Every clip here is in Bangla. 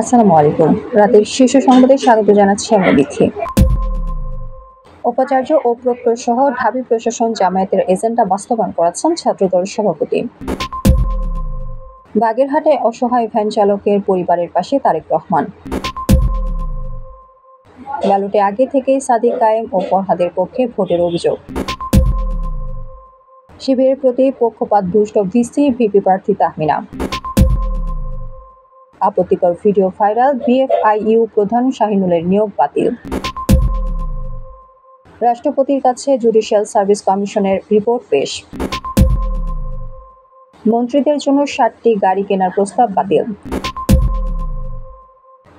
আসসালামু আলাইকুম। রাতের শীর্ষ সংবাদে স্বাগত জানাচ্ছি আমি বিথি। উপাচার্য ও প্রক্টর সহ ঢাবি প্রশাসন জামায়াতের এজেন্ডা বাস্তবায়ন করাচ্ছেন ছাত্রদল সভাপতি। বাগেরহাটে অসহায় ভ্যান চালকের পরিবারের পাশে তারেক রহমান। ব্যালটে আগে থেকেই সাদিক কায়েম ও ফরহাদের পক্ষে ভোটের অভিযোগ। শিবিরের প্রতি পক্ষপাত দুষ্ট ভিসি ভিপি প্রার্থী তাহমিনা। আপত্তিকর ভিডিও ভাইরাল, বিএফআইইউ প্রধান শাহিনুলের নিয়োগ বাতিল। রাষ্ট্রপতির কাছে জুডিশিয়াল সার্ভিস কমিশনের রিপোর্ট পেশ। মন্ত্রীদের জন্য 60টি গাড়ি কেনার প্রস্তাব বাতিল।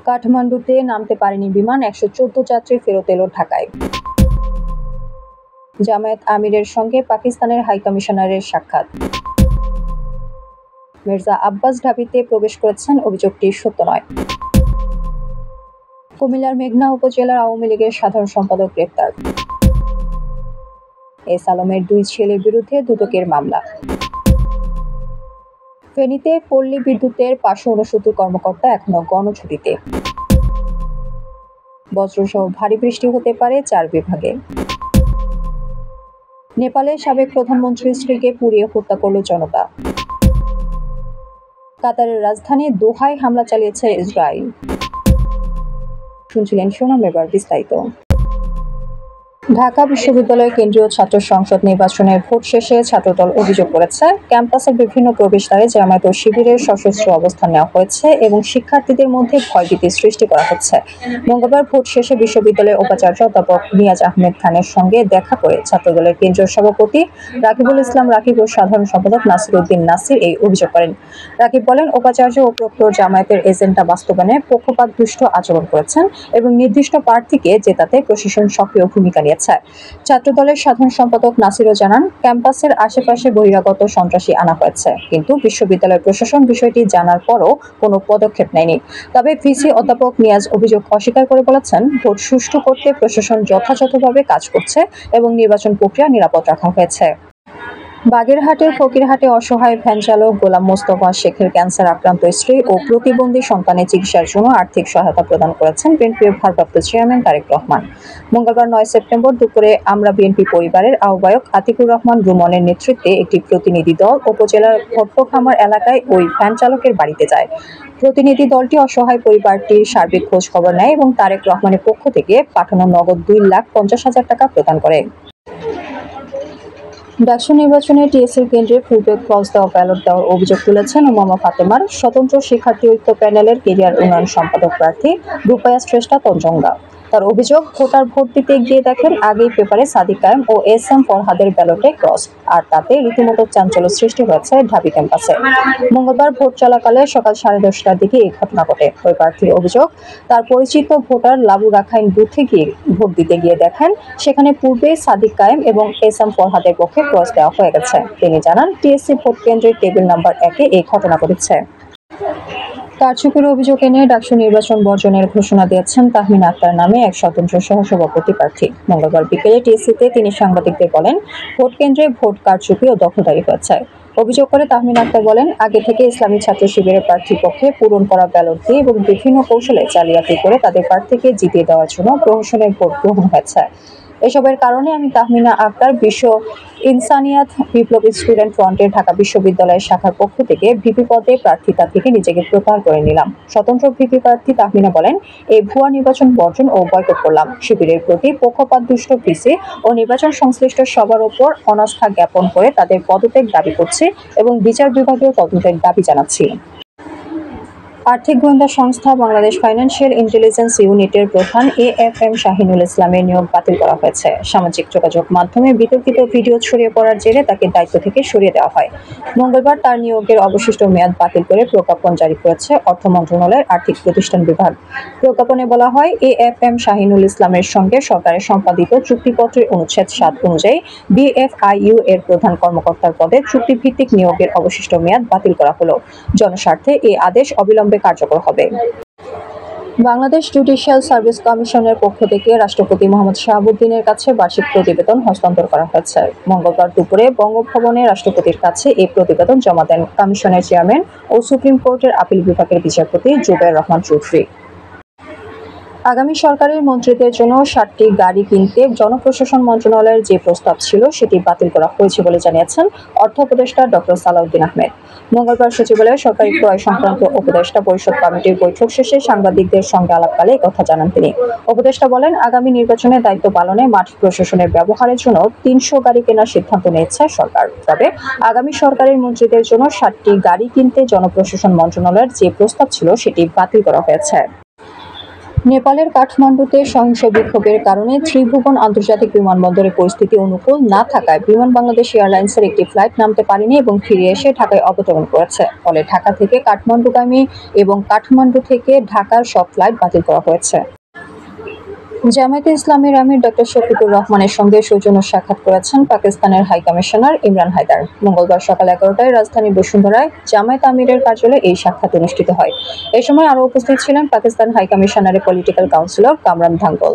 কাঠমান্ডুতে নামতে পারেনি বিমান, 114 যাত্রী ফেরত এলো ঢাকায়। জামায়াত আমিরের সঙ্গে পাকিস্তানের হাইকমিশনারের সাক্ষাৎ। মির্জা আব্বাস ঢাবিতে প্রবেশ করেছেন, অভিযোগটি সত্য নয়। কুমিল্লার মেঘনা উপজেলার আওয়ামী লীগের সাধারণ সম্পাদক গ্রেপ্তার। এস আলমের 2 ছেলের বিরুদ্ধে দুদকের মামলা। ফেনীতে পল্লী বিদ্যুতের 569 কর্মকর্তা এখনো গণছুটিতে। বজ্রসহ ভারী বৃষ্টি হতে পারে 4 বিভাগে। নেপালের সাবেক প্রধানমন্ত্রীর স্ত্রীকে পুড়িয়ে হত্যা করল জনতা। কাতারের রাজধানী দোহায় হামলা চালিয়েছে ইসরায়েল। শুনছিলেন শোনাম, এবার বিস্তারিত। ঢাকা বিশ্ববিদ্যালয় কেন্দ্রীয় ছাত্র সংসদ নির্বাচনের ভোট শেষে ছাত্রদল অভিযোগ করেছে, ক্যাম্পাসের বিভিন্ন প্রবেশদ্বারে জামায়াত ও শিবিরের সশস্ত্র অবস্থান নেওয়া হয়েছে এবং শিক্ষার্থীদের মধ্যে ভয়ভীতি সৃষ্টি করা হচ্ছে। মঙ্গলবার ভোট শেষে বিশ্ববিদ্যালয়ের উপাচার্য অধ্যাপক নিয়াজ আহমেদ খানের সঙ্গে দেখা করে ছাত্রদলের কেন্দ্রীয় সভাপতি রাকিবুল ইসলাম রাকিব ও সাধারণ সম্পাদক নাসির উদ্দিন নাসির এই অভিযোগ করেন। রাকিব বলেন, উপাচার্য ও প্রক্টর জামায়াতের এজেন্ডা বাস্তবায়নে পক্ষপাত দুষ্ট আচরণ করেছেন এবং নির্দিষ্ট প্রার্থীকে জেতাতে প্রশাসন সক্রিয় ভূমিকা নিয়েছে। ছাত্রদলের সাধারণ সম্পাদক নাসিরও জানান, ক্যাম্পাসের আশেপাশে বহিরাগত সন্ত্রাসী আনা হয়েছে, কিন্তু বিশ্ববিদ্যালয় প্রশাসন বিষয়টি জানার পরও কোনো পদক্ষেপ নেয়নি। তবে ভিসি অধ্যাপক নিয়াজ অভিযোগ অস্বীকার করে বলেছেন, ভোট সুষ্ঠু করতে প্রশাসন যথাযথভাবে কাজ করছে এবং নির্বাচন প্রক্রিয়া নিরাপদ রাখা হয়েছে। বাগেরহাটের ফকিরহাটে অসহায় ভ্যান চালক গোলাম মোস্তফা শেখের ক্যান্সার আক্রান্ত স্ত্রী ও প্রতিবন্ধী সন্তানের চিকিৎসার জন্য আর্থিক সহায়তা প্রদান করেছেন বিএনপির ভারপ্রাপ্ত চেয়ারম্যান তারেক রহমান। মঙ্গলবার 9 সেপ্টেম্বর দুপুরে আমরা বিএনপি পরিবারের আহ্বায়ক আতিকুর রহমান রুমনের নেতৃত্বে একটি প্রতিনিধি দল উপজেলার ভট্টখামার এলাকায় ওই ভ্যান চালকের বাড়িতে যায়। প্রতিনিধি দলটি অসহায় পরিবারটির সার্বিক খোঁজ খবর নেয় এবং তারেক রহমানের পক্ষ থেকে পাঠানো নগদ 2,50,000 টাকা প্রদান করে। ডাকসু নির্বাচনে টিএসসির কেন্দ্রে ফুলব্যাক ক্লজ দেওয়া ব্যালট দেওয়ার অভিযোগ তুলেছেন উমামা ফাতেমার স্বতন্ত্র শিক্ষার্থী ঐক্য প্যানেলের কেরিয়ার উন্নয়ন সম্পাদক প্রার্থী রূপায়া শ্রেষ্ঠা তঞ্জঙ্গা। তার অভিযোগ, ভোটার ভোট দিতে গিয়ে দেখেন আগেই পেপারে সাদিক কায়েম ও এস এম ফরহাদের ব্যালটে ক্রস, আর তাতে রীতিমতো চাঞ্চল্য সৃষ্টি হয়েছে ঢাবি ক্যাম্পাসে। মঙ্গলবার ভোট চলাকালে সকাল 10:30টার দিকে এই ঘটনা ঘটে। ওই প্রার্থীর অভিযোগ, তার পরিচিত ভোটার লাবু রাখাইন বুথে গিয়ে ভোট দিতে গিয়ে দেখেন সেখানে পূর্বে সাদিক কায়েম এবং এস এম ফরহাদের পক্ষে ক্রস দেওয়া হয়ে গেছে। তিনি জানান, টিএসসি ভোট কেন্দ্রের টেবিল নাম্বার 1-এ এই ঘটনা ঘটেছে। কারচুপির অভিযোগ এনে ডাকসু নির্বাচন বর্জনের ঘোষণা দিয়েছেন তাহমিনা আক্তার নামে এক স্বতন্ত্র সহসভাপতি প্রার্থী। মঙ্গলবার বিকেলে টিএসসিতে তিনি সাংবাদিকদের বলেন, ভোট কেন্দ্রে ভোট কারচুপি ও দখলদারি হয়েছে। অভিযোগ করে তাহমিনা আক্তার বলেন, আগে থেকে ইসলামী ছাত্র শিবিরের প্রার্থীর পক্ষে পূরণ করা ব্যালট দিয়ে এবং বিভিন্ন কৌশলে জালিয়াতি করে তাদের প্রার্থীকে জিতিয়ে দেওয়ার জন্য প্রহসনের ভোট গ্রহণ হয়েছে। এসবের কারণে আমি তাহমিনা আক্তার বিশ্ব ইনসানিয়াত বিপ্লবী স্টুডেন্ট ফ্রন্টের ঢাকা বিশ্ববিদ্যালয়ের শাখার পক্ষ থেকে ভিপি পদে প্রার্থিতা থেকে নিজেকে প্রত্যাহার করে নিলাম। স্বতন্ত্র ভিপি প্রার্থী তাহমিনা বলেন, এই ভুয়া নির্বাচন বর্জন ও বয়কট করলাম। শিবিরের প্রতি পক্ষপাতদুষ্ট ভিসি ও নির্বাচন সংশ্লিষ্ট সবার ওপর অনাস্থা জ্ঞাপন করে তাদের পদত্যাগ দাবি করছি এবং বিচার বিভাগীয় তদন্তের দাবি জানাচ্ছি। আর্থিক গোয়েন্দা সংস্থা বাংলাদেশ ফাইন্যান্সিয়াল ইন্টেলিজেন্স ইউনিটের প্রধান এএফএম শাহিনুল ইসলামের নিয়োগ বাতিল করা হয়েছে। সামাজিক যোগাযোগ মাধ্যমে বিতর্কিত ভিডিও ছড়িয়ে পড়ার জেরে তাকে দায়িত্ব থেকে সরিয়ে দেওয়া হয়। মঙ্গলবার তার নিয়োগের অবশিষ্ট মেয়াদ বাতিল করে প্রজ্ঞাপন জারি করেছে অর্থ মন্ত্রণালয়ের আর্থিক প্রতিষ্ঠান বিভাগ। প্রজ্ঞাপনে বলা হয়, এএফএম শাহিনুল ইসলামের সঙ্গে সরকারের সম্পাদিত চুক্তিপত্রের অনুচ্ছেদ 7 অনুযায়ী বিএফআইইউ এর প্রধান কর্মকর্তার পদে চুক্তিভিত্তিক নিয়োগের অবশিষ্ট মেয়াদ বাতিল করা হলো। জনস্বার্থে এই আদেশ অবিলম্বে কার্যকর হবে। বাংলাদেশ জুডিশিয়াল সার্ভিস কমিশনের পক্ষ থেকে রাষ্ট্রপতি মোহাম্মদ শাহাবুদ্দিনের কাছে বার্ষিক প্রতিবেদন হস্তান্তর করা হয়েছে। মঙ্গলবার দুপুরে বঙ্গভবনে রাষ্ট্রপতির কাছে এই প্রতিবেদন জমা দেন কমিশনের চেয়ারম্যান ও সুপ্রিম কোর্টের আপিল বিভাগের বিচারপতি জুবায়ের রহমান চৌধুরী। আগামী সরকারের মন্ত্রীদের জন্য 60টি গাড়ি কিনতে জনপ্রশাসন মন্ত্রণালয়ের যে প্রস্তাব ছিল সেটি বাতিল করা হয়েছে বলে জানিয়েছেন অর্থ উপদেষ্টা ডক্টর সালাউদ্দিন আহমেদ। মঙ্গলবার সচিবালয়ে সরকারি ক্রয় সংক্রান্ত উপদেষ্টা পরিষদ কমিটির বৈঠক শেষে সাংবাদিকদের সঙ্গে আলাপকালে কথা জানান তিনি। উপদেষ্টা বলেন, আগামী নির্বাচনে দায়িত্ব পালনে মাঠ প্রশাসনের ব্যবহারের জন্য 300 গাড়ি কেনার সিদ্ধান্ত নিয়েছে সরকার। তবে আগামী সরকারের মন্ত্রীদের জন্য 60টি গাড়ি কিনতে জনপ্রশাসন মন্ত্রণালয়ের যে প্রস্তাব ছিল সেটি বাতিল করা হয়েছে। নেপালের কাঠমান্ডুতে সহিংস বিক্ষোভের কারণে ত্রিভুবন আন্তর্জাতিক বিমানবন্দরে পরিস্থিতি অনুকূল না থাকায় বিমান বাংলাদেশ এয়ারলাইন্সের একটি ফ্লাইট নামতে পারেনি এবং ফিরে এসে ঢাকায় অবতরণ করেছে। ফলে ঢাকা থেকে কাঠমান্ডুগামী এবং কাঠমান্ডু থেকে ঢাকার সব ফ্লাইট বাতিল করা হয়েছে। জামায়াতে ইসলামীর আমির ডক্টর শফিকুর রহমানের সঙ্গে সৌজন্য সাক্ষাৎ করেছেন পাকিস্তানের হাই কমিশনার ইমরান হায়দার। মঙ্গলবার সকাল 11টায় রাজধানীর বসুন্ধরায় জামায়াত আমিরের কার্যালয়ে এই সাক্ষাৎ অনুষ্ঠিত হয়। এ সময় আরও উপস্থিত ছিলেন পাকিস্তান হাই কমিশনারের পলিটিক্যাল কাউন্সিলর কামরান ধাঙ্গল।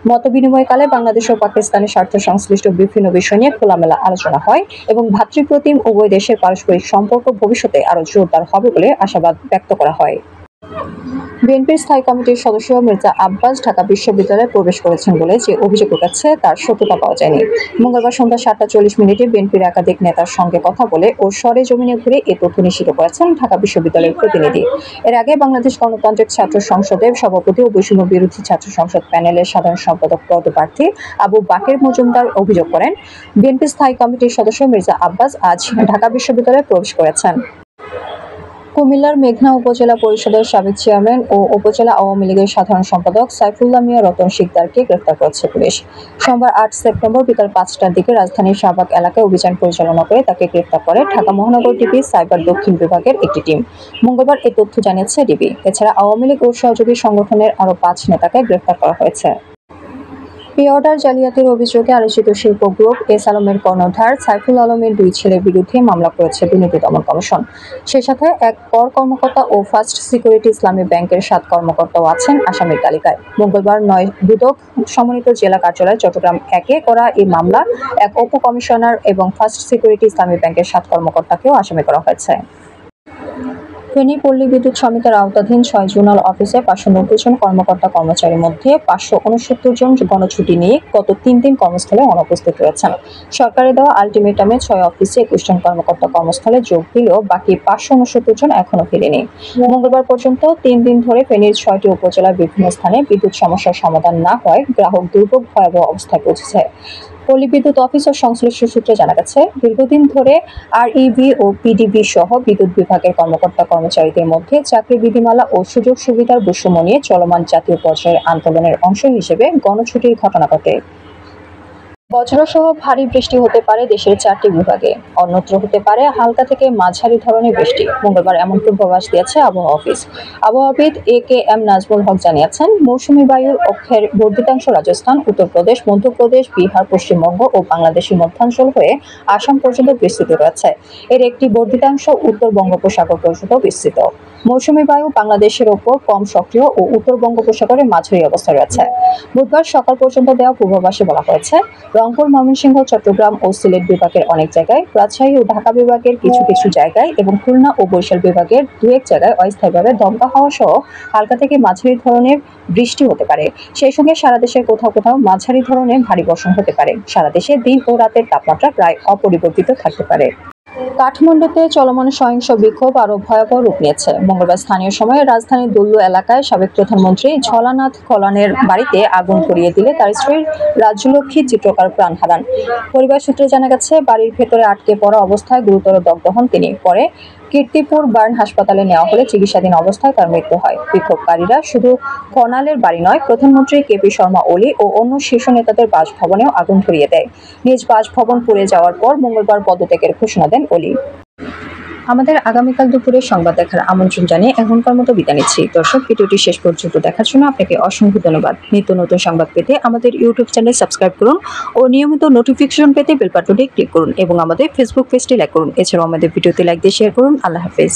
মতবিনিময়কালে বাংলাদেশ ও পাকিস্তানের স্বার্থ সংশ্লিষ্ট বিভিন্ন বিষয় নিয়ে খোলামেলা আলোচনা হয় এবং ভ্রাতৃপ্রতিম উভয় দেশের পারস্পরিক সম্পর্ক ভবিষ্যতে আরও জোরদার হবে বলে আশাবাদ ব্যক্ত করা হয়। বিএনপির স্থায়ী কমিটির সদস্য মির্জা আব্বাস ঢাকা বিশ্ববিদ্যালয়ে প্রবেশ করেছেন বলে যে অভিযোগ উঠেছে তার সত্যতা পাওয়া যায়নি। মঙ্গলবার সন্ধ্যা 7:40 বিএনপির একাধিক নেতার সঙ্গে কথা বলে ও সরেজমিনে ঘুরে এ তথ্য নিশ্চিত করেছেন ঢাকা বিশ্ববিদ্যালয়ের প্রতিনিধি। এর আগে বাংলাদেশ গণতান্ত্রিক ছাত্র সংসদের সভাপতি ও বৈষম্য বিরোধী ছাত্র সংসদ প্যানেলের সাধারণ সম্পাদক পদপ্রার্থী আবু বাকের মজুমদার অভিযোগ করেন, বিএনপির স্থায়ী কমিটির সদস্য মির্জা আব্বাস আজ ঢাকা বিশ্ববিদ্যালয়ে প্রবেশ করেছেন। কুমিল্লার মেঘনা উপজেলা পরিষদের সাবেক চেয়ারম্যান ও উপজেলা আওয়ামী লীগের সাধারণ সম্পাদক সাইফুল্লাহ মিয়া রতন শিকদারকে গ্রেফতার করেছে পুলিশ। সোমবার 8 সেপ্টেম্বর বিকাল 5টার দিকে রাজধানীর শাহবাগ এলাকায় অভিযান পরিচালনা করে তাকে গ্রেফতার করে ঢাকা মহানগর ডিবি সাইবার দক্ষিণ বিভাগের একটি টিম। মঙ্গলবার এই তথ্য জানিয়েছে ডিবি। এছাড়া আওয়ামী লীগ ও সহযোগী সংগঠনের আরও 5 নেতাকে গ্রেফতার করা হয়েছে। পে অর্ডার জালিয়াতির অভিযোগে আলোচিত শিল্প গ্রুপ এস আলমের কর্ণধার সাইফুল আলমের 2 ছেলের বিরুদ্ধে মামলা করেছে দুর্নীতি দমন কমিশন। সে সাথে এক কর কর্মকর্তা ও ফার্স্ট সিকিউরিটি ইসলামী ব্যাংকের 7 কর্মকর্তাও আছেন আসামির তালিকায়। মঙ্গলবার 9 দুদক সমন্বিত জেলা কার্যালয় চট্টগ্রাম 1-এ করা এই মামলা এক উপ কমিশনার এবং ফার্স্ট সিকিউরিটি ইসলামী ব্যাংকের 7 কর্মকর্তাকেও আসামি করা হয়েছে। ফেনী পল্লী বিদ্যুৎ সমিতির আওতাধীন 6 জোনাল অফিসে 590 জন কর্মকর্তা কর্মচারীর মধ্যে 569 জন গণছুটি নিয়ে গত 3 দিন কর্মস্থলে অনুপস্থিত রয়েছেন। সরকারের দেওয়া আলটিমেটামে 6 অফিসে 21 জন কর্মকর্তা কর্মস্থলে যোগ দিলেও বাকি 569 জন এখনো ফেরেনি। মঙ্গলবার পর্যন্ত 3 দিন ধরে ফেনীর 6টি উপজেলার বিভিন্ন স্থানে বিদ্যুৎ সমস্যার সমাধান না হয় গ্রাহক দুর্ভোগ ভয়াবহ অবস্থায় পৌঁছেছে। পল্লী বিদ্যুৎ অফিস ও সংশ্লিষ্ট সূত্রে জানা গেছে, দীর্ঘদিন ধরে আরইবি ও পিডিবি সহ বিদ্যুৎ বিভাগের কর্মকর্তা কর্মচারীদের মধ্যে চাকরি বিধিমালা ও সুযোগ সুবিধার বৈষম্য নিয়ে চলমান জাতীয় পর্যায়ের আন্দোলনের অংশ হিসেবে গণছুটির ঘটনা ঘটে। বজ্রসহ ভারী বৃষ্টি হতে পারে দেশের 4টি বিভাগে, অন্যত্র হতে পারে হালকা থেকে মাঝারি ধরনের বৃষ্টি। মঙ্গলবার এমন পূর্বাভাস দিয়েছে আবহাওয়া অফিস। আবহাওয়াবিদ AK-M নাজমুল হক জানিয়েছেন, মৌসুমী বায়ুর অক্ষের বর্ধিতাংশ রাজস্থান, উত্তরপ্রদেশ, মধ্যপ্রদেশ, বিহার, পশ্চিমবঙ্গ ও বাংলাদেশের মধ্যাঞ্চল হয়ে আসাম পর্যন্ত বিস্তৃত রয়েছে। এর একটি বর্ধিতাংশ উত্তর বঙ্গোপসাগর পর্যন্ত বিস্তৃত। মৌসুমী বায়ু বাংলাদেশের ওপর কম সক্রিয় ও উত্তর বঙ্গোপসাগরে মাঝারি অবস্থায় রয়েছে। বুধবার সকাল পর্যন্ত দেওয়া পূর্বাভাসে বলা হয়েছে, রংপুর, ময়মনসিংহ, চট্টগ্রাম ও সিলেট বিভাগের অনেক জায়গায়, রাজশাহী ও ঢাকা বিভাগের কিছু কিছু জায়গায় এবং খুলনা ও বরিশাল বিভাগের 2-1 জায়গায় অস্থায়ীভাবে দমকা হাওয়া সহ হালকা থেকে মাঝারি ধরনের বৃষ্টি হতে পারে। সেই সঙ্গে সারা দেশের কোথাও কোথাও মাঝারি ধরনের ভারী বর্ষণ হতে পারে। সারা দেশে দিন ও রাতের তাপমাত্রা প্রায় অপরিবর্তিত থাকতে পারে। কাঠমান্ডুতে চলমান সহিংস বিক্ষোভ আরও ভয়াবহ রূপ নিয়েছে। মঙ্গলবার স্থানীয় সময়ে রাজধানীর দুল্লু এলাকায় সাবেক প্রধানমন্ত্রী ঝলানাথ কলানের বাড়িতে আগুন ধরিয়ে দিলে তার স্ত্রী রাজ্যলক্ষ্মী চিত্রকর প্রাণ হারান। পরিবার সূত্রে জানা গেছে, বাড়ির ভেতরে আটকে পড়া অবস্থায় গুরুতর দগ্ধ হন তিনি। পরে কীর্তিপুর বার্ন হাসপাতালে নেওয়া হলে চিকিৎসাধীন অবস্থায় তার মৃত্যু হয়। বিক্ষোভকারীরা শুধু কর্নালের বাড়ি নয়, প্রধানমন্ত্রী কেপি শর্মা ওলি ও অন্য শীর্ষ নেতাদের বাসভবনেও আগুন ধরিয়ে দেয়। নিজ বাসভবন পুড়ে যাওয়ার পর মঙ্গলবার পদত্যাগের ঘোষণা দেন ওলি। আমাদের আগামীকাল দুপুরে সংবাদ দেখার আমন্ত্রণ জানিয়ে এখনকার মতো বিদায় নিচ্ছি। দর্শক, ভিডিওটি শেষ পর্যন্ত দেখার জন্য আপনাকে অসংখ্য ধন্যবাদ। নিত্য নতুন সংবাদ পেতে আমাদের ইউটিউব চ্যানেল সাবস্ক্রাইব করুন ও নিয়মিত নোটিফিকেশন পেতে বেল বাটনটি ক্লিক করুন এবং আমাদের ফেসবুক পেজটি লাইক করুন। এছাড়াও আমাদের ভিডিওতে লাইক দিয়ে শেয়ার করুন। আল্লাহ হাফেজ।